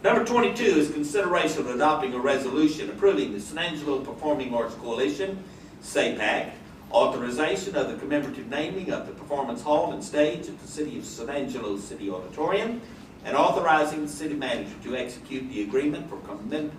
Number 22 is consideration of adopting a resolution approving the San Angelo Performing Arts Coalition, SAPAC, authorization of the commemorative naming of the Performance Hall and Stage at the City of San City Auditorium, and authorizing the city manager to execute the agreement for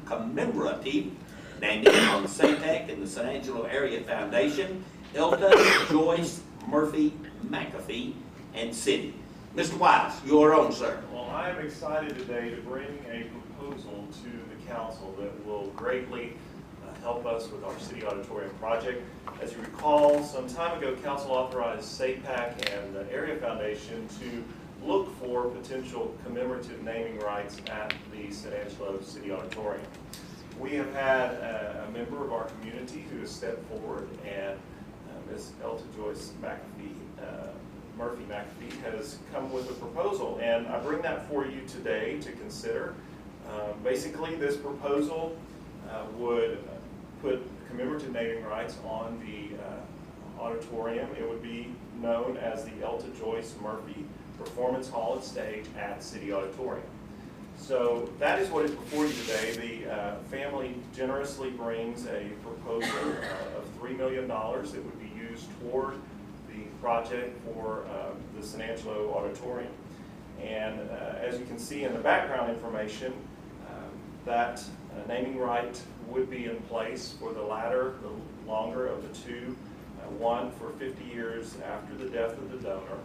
commemorative naming on SAPAC and the San Angelo Area Foundation, Elta, Joyce, Murphy, McAfee, and City. Mr. Wise, you are on, sir. Well, I am excited today to bring a proposal to the council that will greatly help us with our city auditorium project. As you recall, some time ago, council authorized SAPAC and the Area Foundation to look for potential commemorative naming rights at the San Angelo City Auditorium. We have had a member of our community who has stepped forward, and Ms. Elta Joyce Murphy McAfee has come with a proposal, and I bring that for you today to consider. Basically, this proposal would put commemorative naming rights on the auditorium. It would be known as the Elta Joyce Murphy Performance Hall and Stage at City Auditorium. So that is what is before you today. The family generously brings a proposal of $3 million that would be used toward the project for the San Angelo Auditorium. And as you can see in the background information, that naming right would be in place for the latter, the longer of the two, one for 50 years after the death of the donor,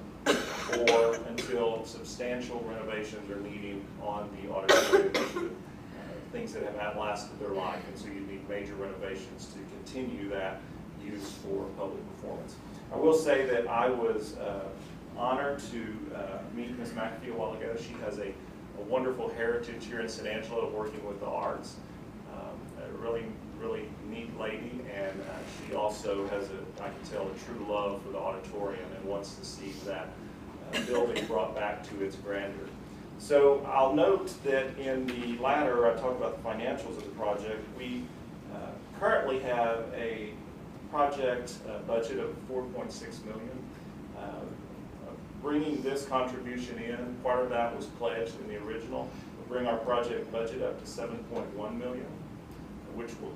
or until substantial renovations are needed on the auditorium, things that have outlasted their life, and so you need major renovations to continue that use for public performance. I will say that I was honored to meet Ms. McAfee a while ago. She has a wonderful heritage here in San Angelo working with the arts. A really neat lady, and she also has, I can tell, a true love for the auditorium and wants to see that building brought back to its grandeur. So I'll note that in the latter, I talked about the financials of the project. We currently have a project budget of $4.6 million. Bringing this contribution in, part of that was pledged in the original. We'll bring our project budget up to $7.1 million, which will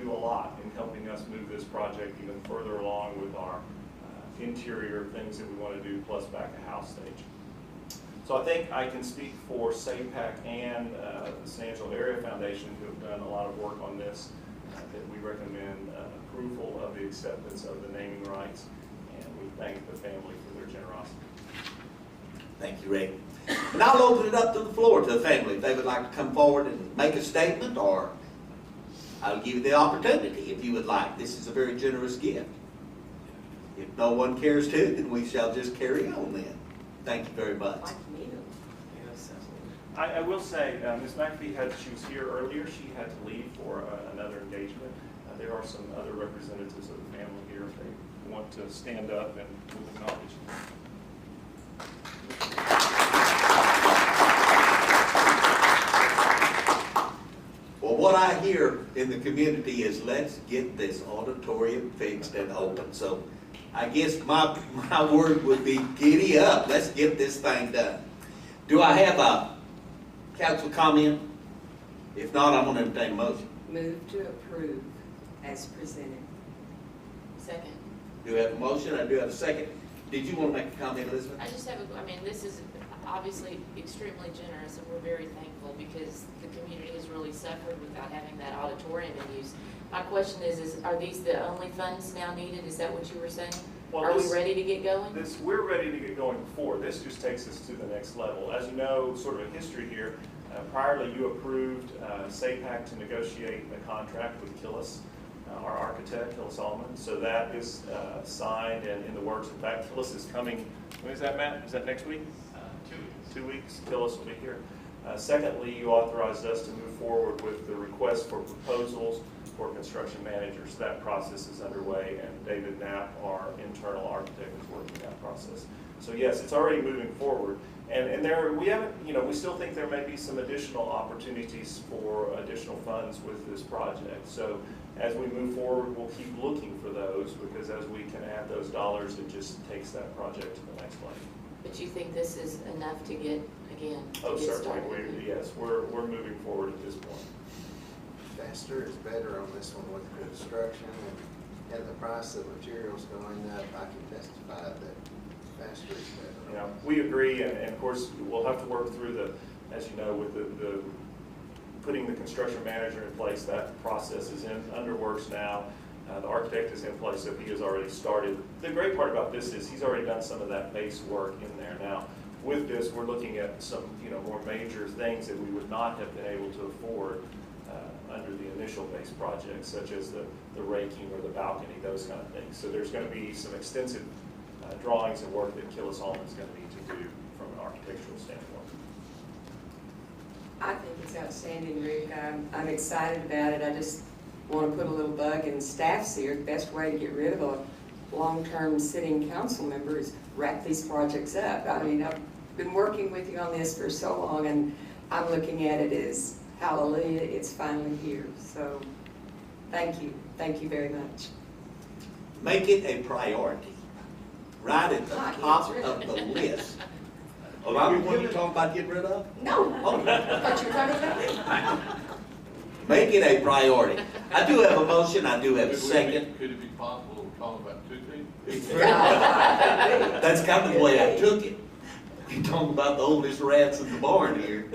do a lot in helping us move this project even further along with our interior things that we want to do, plus back a house stage. So I think I can speak for SAPAC and the San Angelo Area Foundation, who have done a lot of work on this, that we recommend approval of the acceptance of the naming rights, and we thank the family for their generosity. Thank you, Rick. And I'll open it up to the floor to the family if they would like to come forward and make a statement, or I'll give you the opportunity if you would like. This is a very generous gift. If no one cares to, then we shall just carry on then. Thank you very much. I will say, Ms. McAfee she was here earlier. She had to leave for another engagement. There are some other representatives of the family here if they want to stand up and we'll acknowledge them. Well, what I hear in the community is let's get this auditorium fixed and open. So I guess my word would be giddy up. Let's get this thing done. Do I have a council comment? If not, I'm going to entertain a motion. Move to approve as presented. Second. Do we have a motion? I do have a second. Did you want to make a comment, Elizabeth? I just have this is obviously extremely generous, and we're very thankful because the community has really suffered without having that auditorium in use. My question is are these the only funds now needed? Is that what you were saying? Well, are we ready to get going? We're ready to get going before. This just takes us to the next level. As you know, sort of a history here, priorly you approved SAPAC to negotiate a contract with Killis, our architect, Killis Allman. So that is signed and in the works. In fact, Killis is coming, when is that, Matt? Is that next week? 2 weeks. Killis will be here. Secondly, you authorized us to move forward with the request for proposals for construction managers. That process is underway, and David Knapp, our internal architect, is working that process. So yes, it's already moving forward. And we still think there may be some additional opportunities for additional funds with this project. So as we move forward, we'll keep looking for those, because as we can add those dollars, it just takes that project to the next level. But you think this is enough to get, again, Oh, to get certainly, started? yes, we're moving forward at this point. Faster is better on this one with construction and the price of materials going up. I can testify that faster is better. Yeah, we agree, and of course, we'll have to work through the, as you know, with the putting the construction manager in place. That process is under works now. The architect is in place, so he has already started. The great part about this is he's already done some of that base work in there. Now, with this, we're looking at some, more major things that we would not have been able to afford under the initial base project, such as the raking or the balcony, those kind of things. So there's going to be some extensive drawings and work that Killis Allman's going to need to do from an architectural standpoint. I think it's outstanding, Rick. I'm excited about it. I just want to put a little bug in staff's ear. The best way to get rid of a long-term sitting council member is wrap these projects up. I mean, I've been working with you on this for so long, and I'm looking at it as hallelujah, it's finally here. So thank you very much. Make it a priority, right at the top of the list. Oh, I'm the one you're talking about getting rid of? No, Oh. I thought you were talking about me. Make it a priority. I do have a motion, I do have a second. Could it be possible to talk about 2 feet? That's kind of the way I took it. You're talking about the oldest rats in the barn here.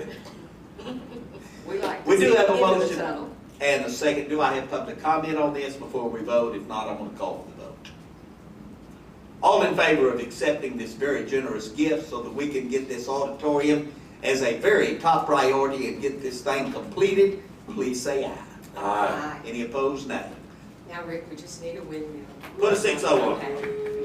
We like to We do see have a into the motion tunnel. and a second. Do I have public comment on this before we vote? If not, I'm going to call for the vote. All in favor of accepting this very generous gift so that we can get this auditorium as a very top priority and get this thing completed, please say aye. Aye. Any opposed, nay. Now, Rick, we just need a windmill. Put a 6-0 on it. Okay.